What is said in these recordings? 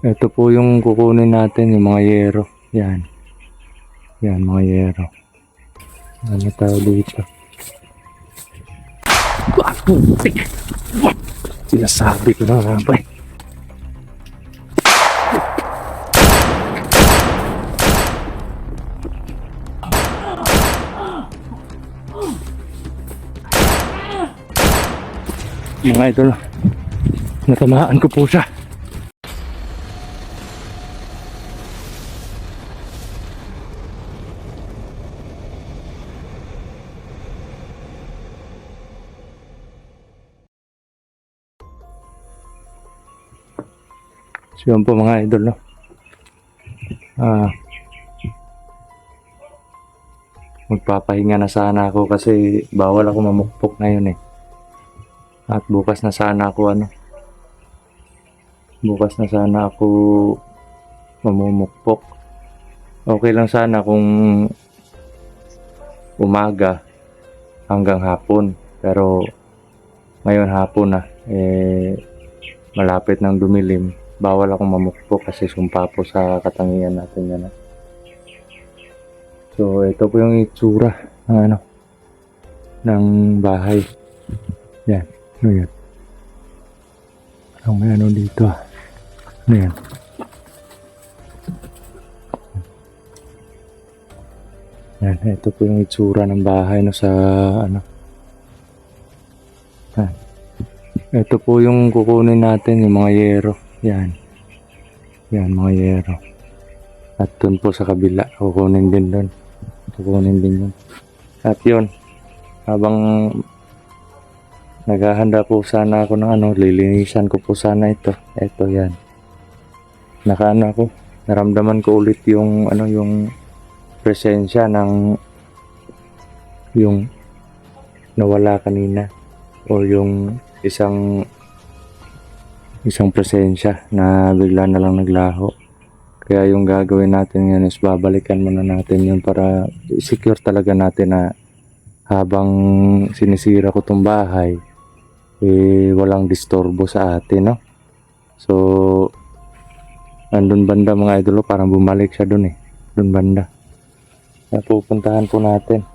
Ito po yung kukunin natin, yung mga yero. Yan. Yan, mga yero. Ano tao dito? Sinasabi ko na nga ba eh. Mga idol, natamaan ko po siya. So yun po mga idol, no? Magpapahinga na sana ako kasi bawal ako mamukpok ngayon eh. At bukas na sana ako bukas na sana ako mamumukpok. Okay lang sana kung umaga hanggang hapon, pero ngayon hapon na malapit ng dumilim, bawal akong mamukpok kasi sumpa po sa katangian natin yan. So ito po yung itsura ng ng bahay. Yan. Ano yan? Ang may dito Ano yan? Yan, ito po yung itsura ng bahay sa Ito po yung kukunin natin, yung mga yero. Yan. Yan, mga yero. At dun po sa kabila, kukunin din dun. Kukunin din yun. At yun, habang naghahanda po sana ako ng lilinisan ko po sana ito. Ito yan. Ako, naramdaman ko ulit yung yung presensya ng yung nawala kanina o yung isang presensya na bigla na lang naglaho. Kaya yung gagawin natin yan is babalikan muna natin yun para secure talaga natin na habang sinisira ko tong bahay walang disturbo sa atin, no? So andun banda mga idolo, parang bumalik siya dun dun banda. Kaya pupuntahan po natin.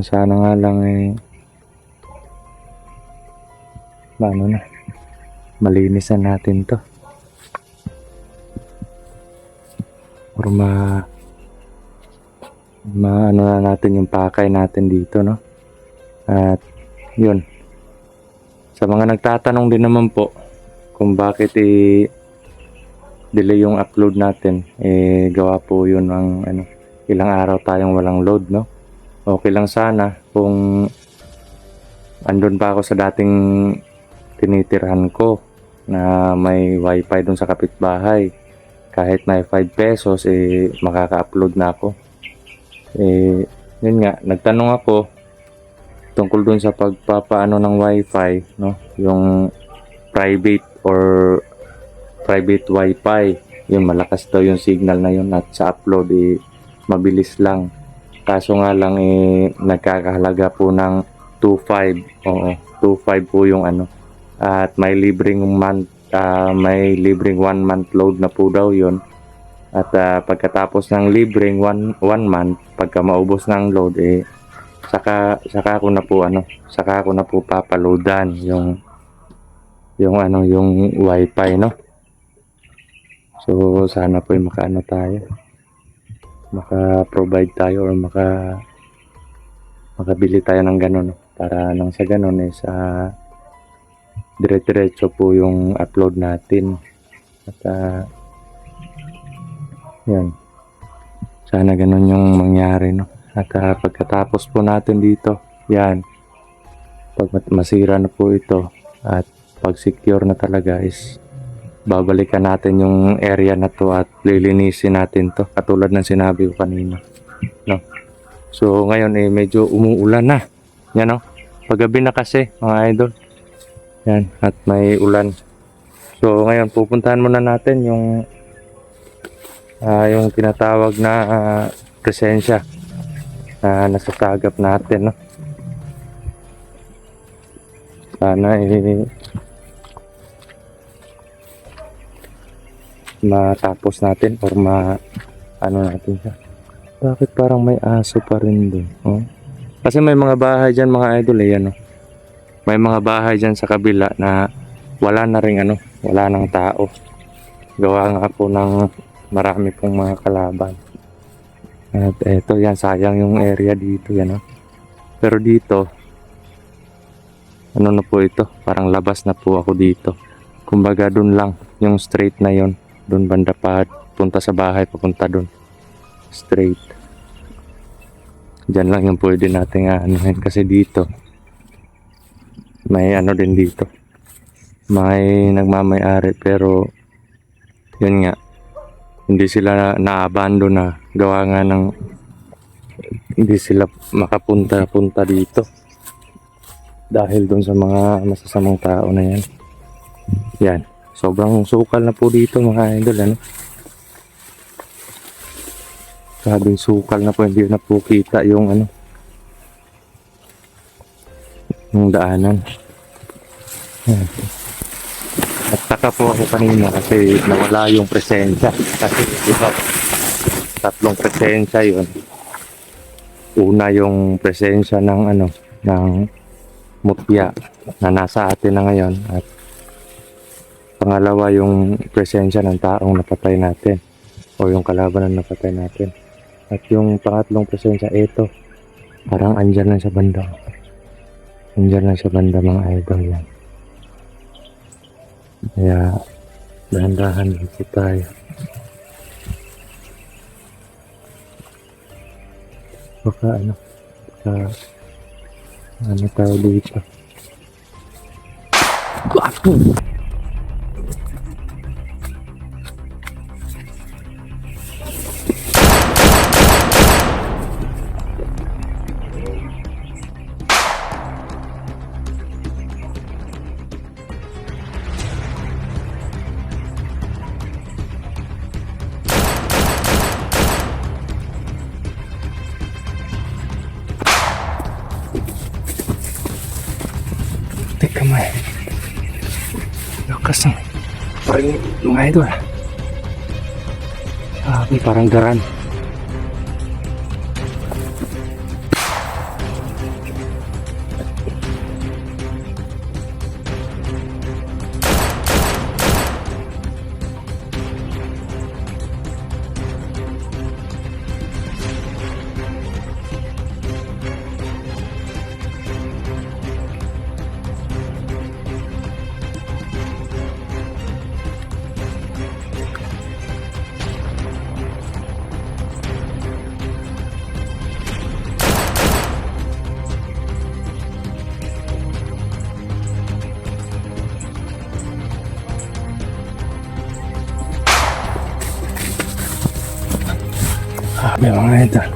Sana nga lang malinis na natin to. Or na natin yung pakay natin dito, no? At yun, sa mga nagtatanong din naman po kung bakit delay yung upload natin, gawa po yun ng ilang araw tayong walang load, no? Okay lang sana kung andun pa ako sa dating tinitirhan ko na may wifi dun sa kapitbahay. Kahit may 5 pesos makaka-upload na ako. Yun nga, nagtanong ako tungkol dun sa pagpapaano ng wifi, no? Yung private wifi, yung malakas daw yung signal na yun at sa upload mabilis lang. Kaso nga lang nagkakahalaga po ng 2.5. Oo, 2.5 po yung at may libreng 1 month load na po daw yun. At pagkatapos ng libreng 1 month, pagka maubos ng load saka ko na po papaloadan yung wifi, no? So sana po maka-provide tayo or makabili tayo ng ganun, no? Para nang sa ganun dire-diretso po yung upload natin. At yan, sana ganun yung mangyari, no? At pagkatapos po natin dito, yan, pag masira na po ito at pag secure na talaga babalikan natin yung area na to at lilinisin natin to katulad ng sinabi ko kanina, no? So ngayon medyo umuulan na yan, no? Paggabi na kasi mga idol yan, at may ulan. So ngayon pupuntahan muna natin yung tinatawag na presensya na nasasagap natin, no? Sana matapos natin or ano natin siya. Bakit parang may aso pa rin doon? Oh? Kasi may mga bahay dyan mga idol eh, ano. May mga bahay dyan sa kabila na wala na rin ano, wala nang tao. Gawa nga po ng marami pong mga kalaban. At eto yan, sayang yung area dito yan. Oh. Pero dito, ano na po ito, parang labas na po ako dito. Kumbaga dun lang, yung straight na yon, dun banda pa, punta sa bahay, papunta dun. Straight. Diyan lang yung pwede natin anuhin kasi dito may ano din dito. May nagmamay-ari pero yun nga, hindi sila na-abandon na gawa nga ng hindi sila makapunta dito dahil dun sa mga masasamang tao na yan. Yan, sobrang sukal na po dito mga idol, ano. Sabing sukal na po, hindi na po kita yung ano, yung daanan. Yan. At saka po ako kanina kasi nawala yung presensya. Kasi diba, tatlong presensya yun. Una yung presensya ng ano, ng mutya na nasa atin na ngayon. At pangalawa yung presensya ng taong napatay natin o yung kalaban na napatay natin. At yung pangatlong presensya, ito, parang andyan lang sa banda. Andyan lang sa banda mga idol yan. Kaya, dahan-dahan dito tayo. Baka ano tayo dito. Teka mo eh. Lakas ng parang mga idol. Parang garan. May mga idol.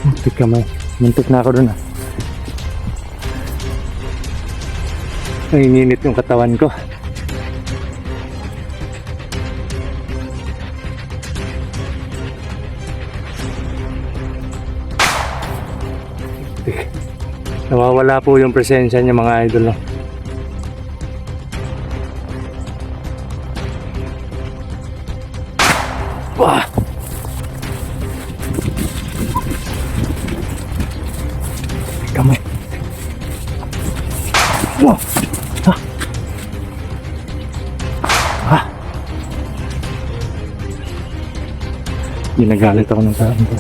Muntik kamay. Muntik na ako dun ah. Nanginginit yung katawan ko. Nawawala po yung presensya niya mga idol. No? Wah! Kamay. Wah! Ginagalit ako ng tao ko.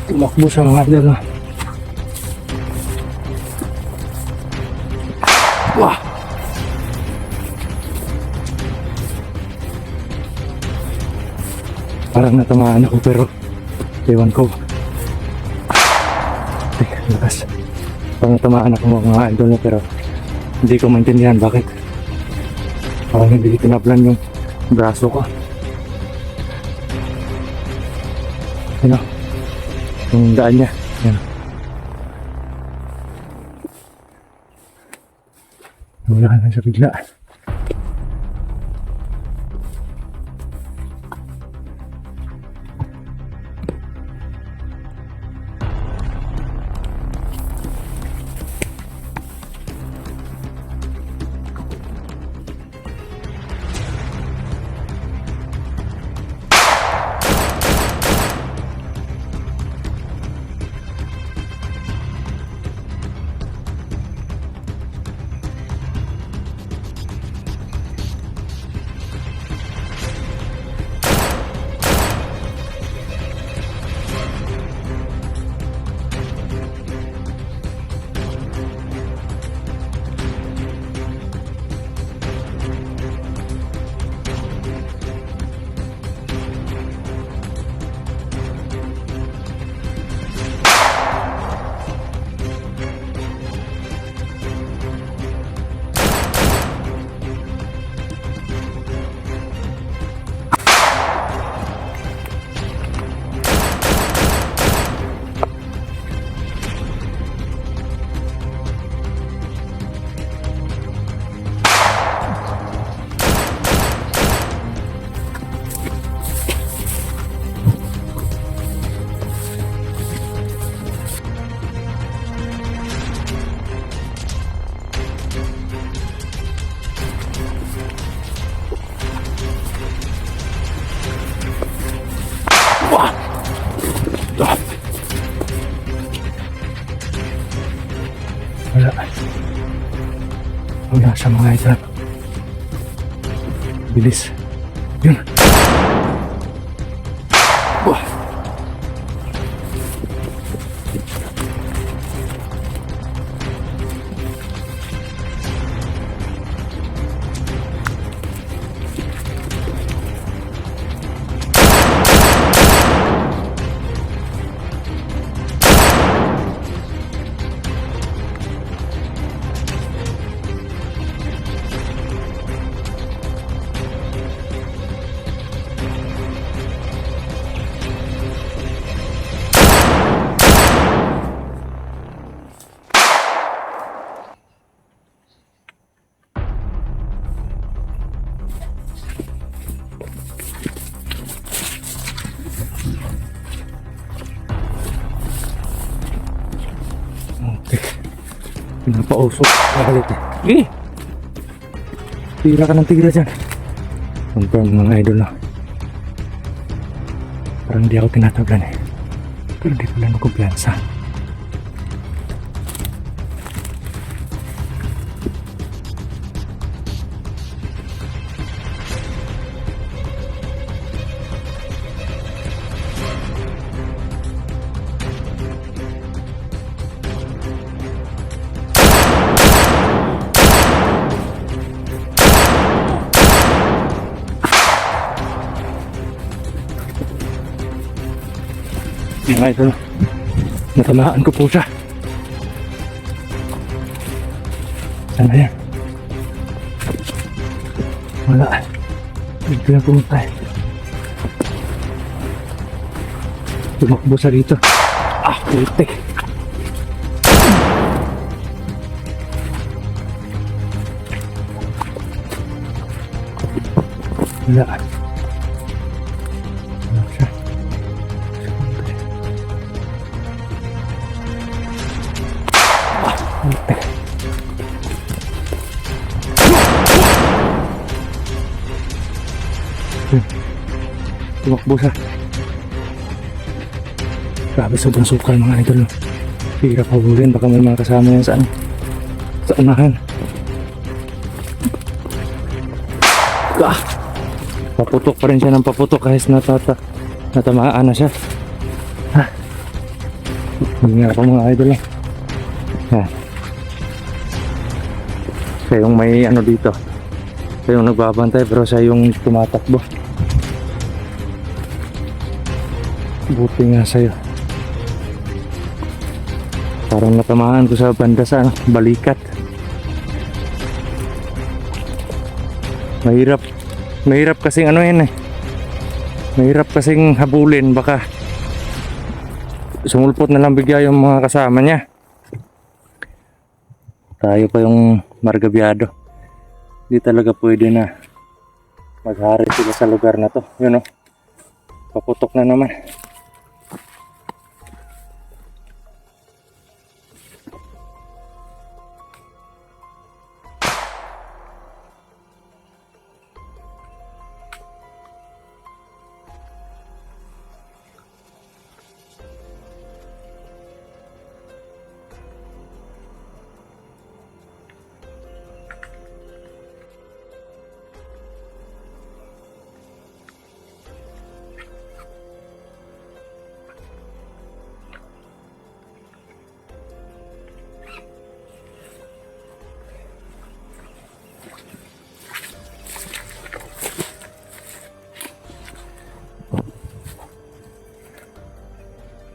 Tumakbo siya mga idol. No? Wah! Parang natamaan ako pero ewan ko. Teka, lakas. Parang natamaan ako mga idol no, pero hindi ko maintindihan bakit. Parang hindi tinablan yung braso ko. Ano? Yung daan niya. Yan. Wala lang siya bigla. Wala. Wala siya mga idol. Bilis. Yun. Wah. Pinapausok. Nakalit eh. Eh! Tira ka ng tira dyan. Confirm mga idol na. Parang hindi ako tinatablan eh. Pero hindi ko lang kumpiyansa. Mga idol, natamaan ko po siya. Sana yan. Wala. Dito na pumunta eh. Tumakbo siya dito. Ah, putik. Wala. Wala siya. Putik. Tumakbo siya. Grabe, sobrang sukal mga idol. Hirap habulin, baka may mga kasama yan saan. Sa unahan. Ah! Paputok pa rin siya ng paputok kahit natamaan na siya. Ah! Hindi nga ako mga idol eh. Yan. Siya yung may ano dito. Siya yung nagbabantay pero siya yung tumatakbo. Buti nga sa'yo. Parang natamaan ko sa banda sa ano, balikat. Mahirap kasing ano yan eh. Mahirap kasing habulin, baka sumulpot na lang bigla yung mga kasama niya. Tayo pa yung margabyado. Di talaga pwede na maghari sila sa lugar na to. Yun o, paputok na naman.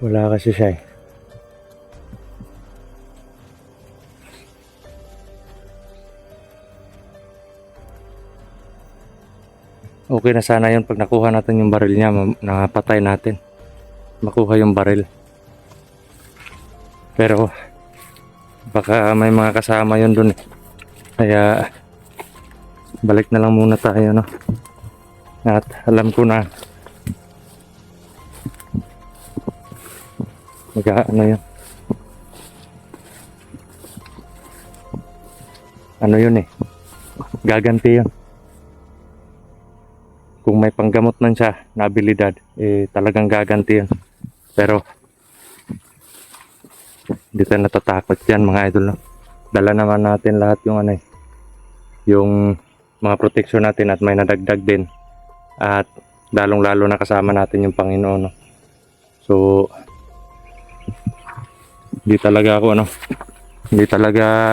Wala kasi siya eh. Okay na sana yun pag nakuha natin yung baril niya, napatay natin. Makuha yung baril. Pero baka may mga kasama yun dun eh. Kaya balik na lang muna tayo, no? At alam ko na ano yun. Ano yun eh. Gaganti yun. Kung may panggamot man siya na abilidad, eh talagang gaganti yun. Pero hindi tayo natatakot yan mga idol, no? Dala naman natin lahat yung ano eh, yung mga proteksyon natin at may nadagdag din. At lalong lalo na kasama natin yung Panginoon, no? So hindi talaga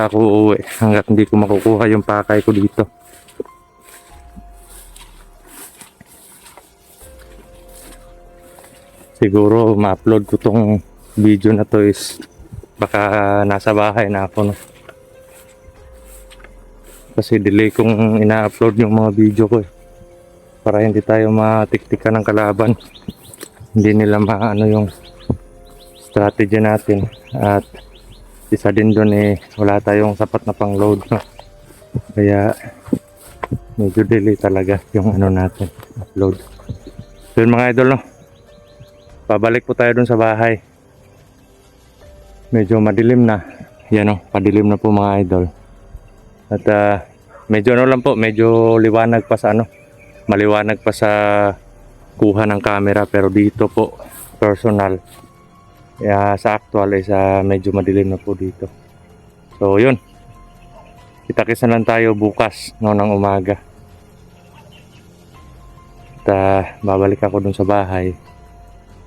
ako uuwi hanggat hindi ko makukuha yung pakay ko dito. Siguro ma-upload ko tong video na to is baka nasa bahay na ako, no? Kasi delay kong ina-upload yung mga video ko eh, para hindi tayo matiktikan ng kalaban, hindi nila maano yung strategy natin. At isa din doon eh, wala tayong sapat na pang load, no? Kaya medyo delay talaga yung ano natin upload. So yun mga idol, no? Pabalik po tayo dun sa bahay. Medyo madilim na. Yan, no? Padilim na po mga idol. At medyo ano lang po, medyo liwanag pa sa ano, maliwanag pa sa kuha ng camera, pero dito po personal, sa actual ay sa medyo madilim na po dito. So yun, kita-kits na lang tayo bukas, no, ng umaga. At babalik ako dun sa bahay.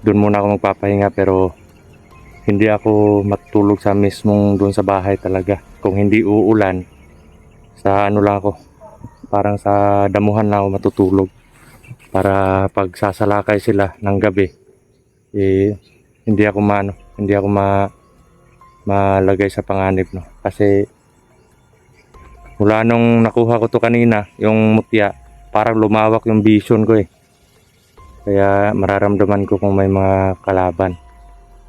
Dun muna ako magpapahinga, pero hindi ako matulog sa mismong dun sa bahay talaga. Kung hindi uulan, sa ano lang ako, parang sa damuhan lang ako matutulog, para pag sasalakay sila ng gabi eh hindi ako malagay sa panganib, no? Kasi mula nung nakuha ko to kanina, yung mutya, parang lumawak yung vision ko eh. Kaya mararamdaman ko kung may mga kalaban,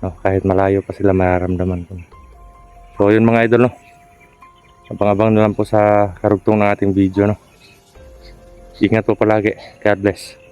no? Kahit malayo pa sila, mararamdaman ko. So yun mga idol, no? Abang-abang na lang po sa karugtong ng ating video, no? Ingat po palagi. God bless.